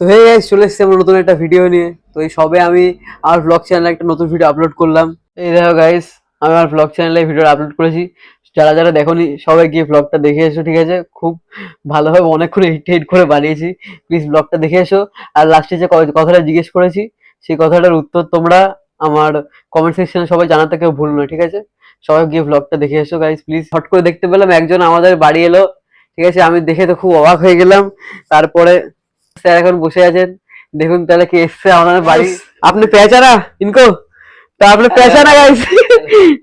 Hey guys, চলে এসেছি আমরা নতুন একটা ভিডিও নিয়ে। তো এই সবে আমি আমার ব্লগ চ্যানেলে একটা নতুন ভিডিও আপলোড করলাম। এই দেখো গাইস, আমি আমার ব্লগ চ্যানেলে ভিডিও আপলোড করেছি। যারা যারা দেখোনি সবাই গিয়ে ব্লগটা দেখে এসো, ঠিক আছে? খুব ভালোভাবে অনেকক্ষণ এডিট করে বানিয়েছি। প্লিজ ব্লগটা দেখে এসো। আর লাস্টে যে কথাটা জিজ্ঞেস করেছি, সেই কথাটার উত্তর তোমরা আমার কমেন্ট সেকশনে সবাই জানাতে কেউ ভুল না, ঠিক আছে? সবাই গিয়ে ব্লগটা দেখে এসো গাইস প্লিজ। হট করে দেখতে পেলাম একজন আমাদের বাড়ি এলো, ঠিক আছে? আমি দেখে তো খুব অবাক হয়ে গেলাম। তারপরে স্যার এখন বসে আছেন, দেখুন তাহলে কে এসছে আমাদের বাড়ি। আপনি পেঁচারা ইনকো, তো আপনি পেঁচারা গাইস।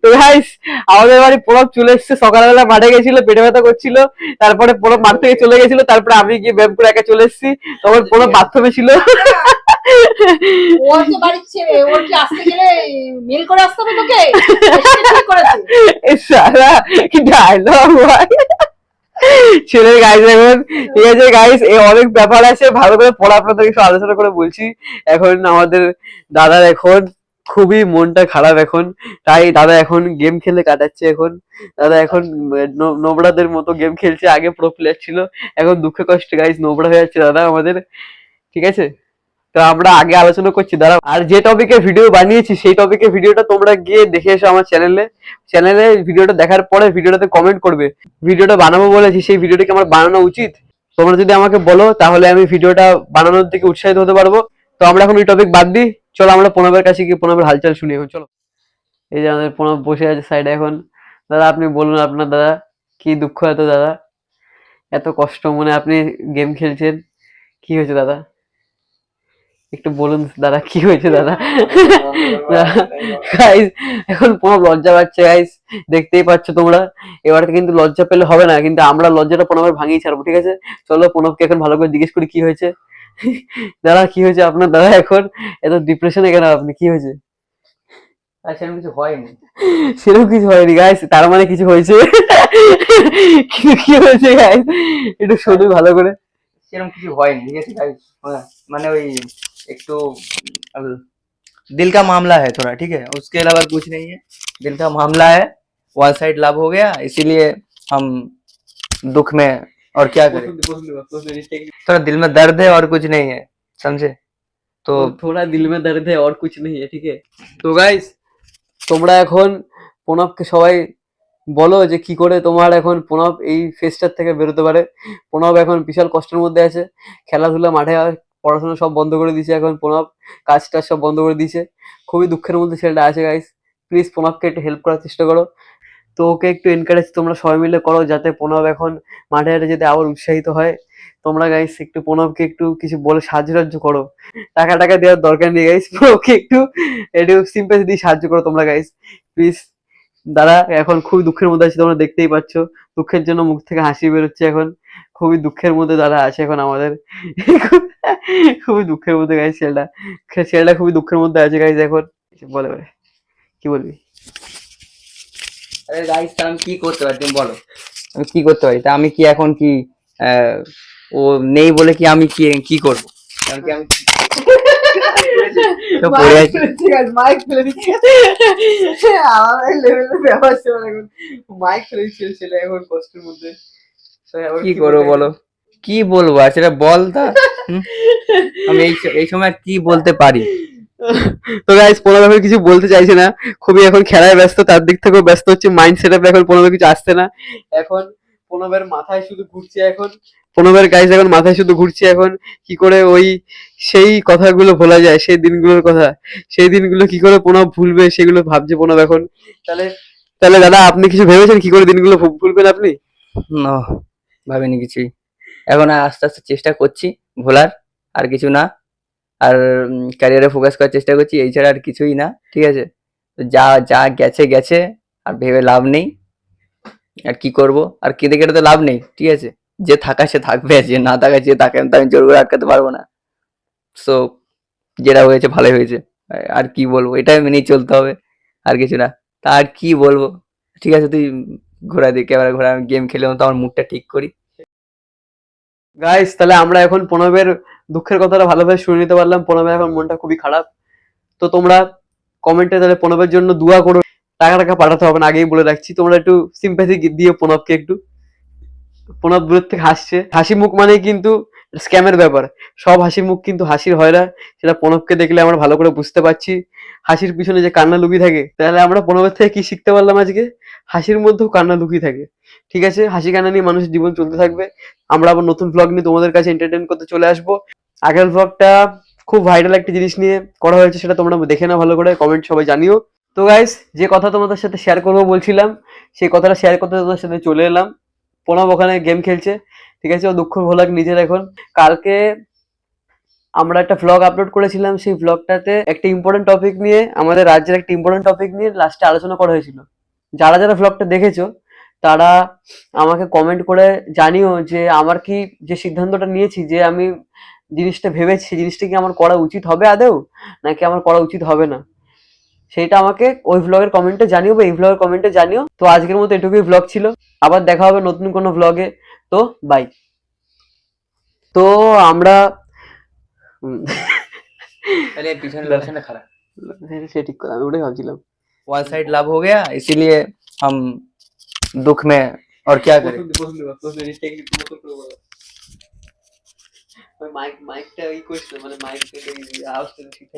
তো গাইস, আমাদের বাড়ি প্রণব চলে এসছে। সকালবেলা মাঠে গেছিল, পেটে ব্যথা করছিল, তারপরে প্রণব মাঠ থেকে চলে গেছিল, তারপরে আমি গিয়ে ব্যায়াম করে একা চলে এসেছি। তখন প্রণব বাথরুমে ছিল। ওর তো বাড়ি ছেড়ে ওর কি আসতে গেলে মেল করে আসতে হবে তোকে? ঠিক করেছে সারা কি ডায়লগ ভাই ছেলের গাইজ। এখন ঠিক আছে গাইজ, এই অনেক ব্যাপার আছে, ভালো করে পড়া আপনাদের কিছু আলোচনা করে বলছি। এখন আমাদের দাদার এখন খুবই মনটা খারাপ এখন, তাই দাদা এখন গেম খেলে কাটাচ্ছে। এখন দাদা এখন নোবড়াদের মতো গেম খেলছে। আগে প্রো প্লেয়ার ছিল, এখন দুঃখে কষ্টে গাইজ নোবড়া হয়ে যাচ্ছে দাদা আমাদের, ঠিক আছে? তো আমরা আগে আলোচনা করছি দাঁড়া। আর যে টপিকে ভিডিও বানিয়েছি সেই টপিকে ভিডিওটা তোমরা গিয়ে দেখে এসো আমার চ্যানেলে ভিডিওটা দেখার পরে ভিডিওটাতে কমেন্ট করবে। ভিডিওটা বানাবো বলেছি, সেই ভিডিওটা কি আমার বানানো উচিত? তোমরা যদি আমাকে বলো তাহলে আমি ভিডিওটা বানানোর দিকে উৎসাহিত হতে পারবো। তো আমরা এখন ওই টপিক বাদ দিই, চলো আমরা প্রণবের কাছে গিয়ে প্রণবের হালচাল শুনি এখন, চলো। এই যে আমাদের প্রণব বসে আছে সাইডে এখন। দাদা আপনি বলুন, আপনার দাদা কি দুঃখ, এত দাদা এত কষ্ট মনে আপনি গেম খেলছেন, কি হয়েছে দাদা? একটু বলুন দাদা, কি হয়েছে দাদা? গাইস, এখন পুরো লজ্জা পাচ্ছে গাইস, দেখতেই পাচ্ছ তোমরা। এবার কিন্তু লজ্জা পেলে হবে না, কিন্তু আমরা লজ্জাটা প্রণবের ভাঙিয়ে ছাড়বো, ঠিক আছে? চলো প্রণবকে এখন ভালো করে জিজ্ঞেস করি কি হয়েছে। দাদা কি হয়েছে আপনার? দাদা এখন এত ডিপ্রেশনে কেন আপনি, কি হয়েছে? সেরকম কিছু হয়নি। সেরকম কিছু হয়নি গাইস, তার মানে কিছু হয়েছে। কিন্তু কি হয়েছে গাইস, একটু শুনুন ভালো করে। সেরকম কিছু হয়নি, ঠিক আছে गाइस। মানে ওই একটু दिल का मामला है थोड़ा, ठीक है, उसके अलावा कुछ नहीं है। दिल का मामला है, वन साइड लव हो गया, इसीलिए हम दुख में। और क्या करें, थोड़ा दिल में दर्द है और कुछ नहीं है, समझे? তো तो থোড়া দিল মে দর্দ है और कुछ नहीं है, ठीक है? তো গাইস, তোমরা এখন প্রণবকে সবাই বলো যে কি করে তোমার এখন প্রণব এই ফেজটার থেকে বেরোতে পারে। প্রণব এখন বিশাল কষ্টের মধ্যে আছে, খেলাধুলা মাঠে পড়াশোনা সব বন্ধ করে দিয়েছে এখন প্রণব, কাজ টাজ সব বন্ধ করে দিয়েছে। খুবই দুঃখের মধ্যে ছেলেটা আছে গাইস। প্লিজ প্রণবকে একটু হেল্প করার চেষ্টা করো। তো ওকে একটু এনকারেজ তোমরা সবাই মিলে করো, যাতে প্রণব এখন মাঠে ঘাটে যেতে আবার উৎসাহিত হয়। তোমরা গাইস একটু প্রণবকে একটু কিছু বলে সাহায্য টাহায্য করো। টাকা টাকা দেওয়ার দরকার নেই গাইস, প্রণবকে একটু একটু সিম্পাথি দিয়ে সাহায্য করো তোমরা গাইস প্লিজ। দাদা এখন খুবই দুঃখের মধ্যে আছে, তোমরা দেখতেই পাচ্ছ। দুঃখের জন্য মুখ থেকে হাসি বেরোচ্ছে এখন। খুবই দুঃখের মধ্যে দাদা আছে এখন আমাদের। খুবই দুঃখের মধ্যে গাইস ছেলেটা খুবই দুঃখের মধ্যে আছে গাইস এখন। বলে বলে কি বলবি? আরে গাইস, আমি কি করতে পারি তুমি বলো? আমি কি করতে পারি? তা আমি কি এখন কি ও নেই বলে কি আমি কি কি করবো? কারণ কি আমি তো পড়ে আছি। মাইক ফেলে দিচ্ছে, আমাদের লেভেলের ব্যাপার ছিল এখন। মাইক ফেলে দিচ্ছে সেটা এখন কষ্টের মধ্যে। কি করবো বলো? কি বলবো আর সেটা বল তা। আমি এই সময় কি বলতে পারি? তো গাইস, প্রণব এখন কিছু বলতে চাইছে না, খুবই এখন খেলায় ব্যস্ত, তার দিক থেকেও ব্যস্ত হচ্ছে। মাইন্ড সেট আপে এখন প্রণবের কিছু আসছে না। এখন প্রণবের মাথায় শুধু ঘুরছে এখন, প্রণবের গাইস এখন মাথায় শুধু ঘুরছে এখন কি করে ওই সেই কথাগুলো ভোলা যায়, সেই দিনগুলোর কথা। সেই দিনগুলো কি করে প্রণব ভুলবে সেগুলো ভাবছে প্রণব এখন। তাহলে তাহলে দাদা আপনি কিছু ভেবেছেন কি করে দিনগুলো ভুলবেন আপনি? না, ভাবিনি কিছুই। এখন আস্তে আস্তে চেষ্টা করছি ভোলার, আর কিছু না। আর ক্যারিয়ারে ফোকাস করার চেষ্টা করছি, এই ছাড়া আর কিছুই না, ঠিক আছে? তো যা যা গেছে গেছে, আর ভেবে লাভ নেই। আর কি করব, আর কেঁদে কেটে তো লাভ নেই, ঠিক আছে? যে থাকা সে থাকবে, যে না থাকা যে থাকে তো আমি জোর করে আটকাতে পারবো না। সো যেটা হয়েছে ভালোই হয়েছে, আর কি বলবো, এটাই মেনেই চলতে হবে, আর কিছু না। তা আর কি বলবো? ঠিক আছে, তুই ঘোরা দিয়ে ক্যামেরা ঘোরা, আমি গেম খেলে তো আমার মুডটা ঠিক করি। গাইস, তাহলে আমরা এখন প্রণবের দুঃখের কথাটা ভালোভাবে শুনে নিতে পারলাম। প্রণবের এখন মনটা খুবই খারাপ। তো তোমরা কমেন্টে তাহলে প্রণবের জন্য দোয়া করো। টাকা টাকা পাঠাতে হবে না, আগেই বলে রাখছি। তোমরা একটু সিম্প্যাথি দিও প্রণবকে একটু। প্রণব দূরের থেকে হাসছে, হাসি মুখ মানে কিন্তু স্ক্যামের ব্যাপার। সব হাসির মুখ কিন্তু হাসির হয় না, সেটা প্রণবকে দেখলে আমরা ভালো করে বুঝতে পারছি। হাসির পিছনে যে কান্না লুকিয়ে থাকে, তাহলে আমরা প্রণবের থেকে কি শিখতে পারলাম আজকে? হাসির মধ্যেও কান্না লুকিয়ে থাকে। ঠিক আছে, হাসি কান্না নিয়ে মানুষের জীবন চলতে থাকবে। আমরা আবার নতুন ব্লগ নিয়ে তোমাদের কাছে এন্টারটেইন করতে চলে আসবো। আগের ব্লগটা খুব ভাইরাল একটা জিনিস নিয়ে করা হয়েছে, সেটা তোমরা দেখে নাও ভালো করে, কমেন্ট সবাই জানিও। তো গাইস, যে কথা তোমাদের সাথে শেয়ার করবো বলছিলাম, সেই কথাটা শেয়ার করতে তোমাদের সাথে চলে এলাম। প্রণব ওখানে গেম খেলছে, ঠিক আছে, ও দুঃখ ভোলাক নিজের। এখন কালকে আমরা একটা ভ্লগ আপলোড করেছিলাম, সেই ভ্লগটাতে একটা ইম্পর্টেন্ট টপিক নিয়ে, আমাদের রাজ্যের একটা ইম্পর্টেন্ট টপিক নিয়ে লাস্টে আলোচনা করা হয়েছিল। যারা যারা ভ্লগটা দেখেছো তারা আমাকে কমেন্ট করে জানিও যে আমার কি, যে সিদ্ধান্তটা নিয়েছি, যে আমি জিনিসটা ভেবেছি, জিনিসটা কি আমার করা উচিত হবে আদৌ, নাকি আমার করা উচিত হবে না, সেইটা আমাকে ওই ভ্লগের কমেন্টে জানিও বা এই ভ্লগের কমেন্টে জানিও। তো আজকের মতো এটুকুই ভ্লগ ছিল, আবার দেখা হবে নতুন কোনো ভ্লগে। তো বাই। তো আমরা पहले पीछे लोकेशन खड़ा সে ঠিক কথা, আমি ওটাই ভাবছিলাম। वन साइड लाभ हो गया, इसीलिए हम दुख में और क्या करें। মাইকটা ই করছিল, মানে মাইকটা আওয়াজটা ঠিক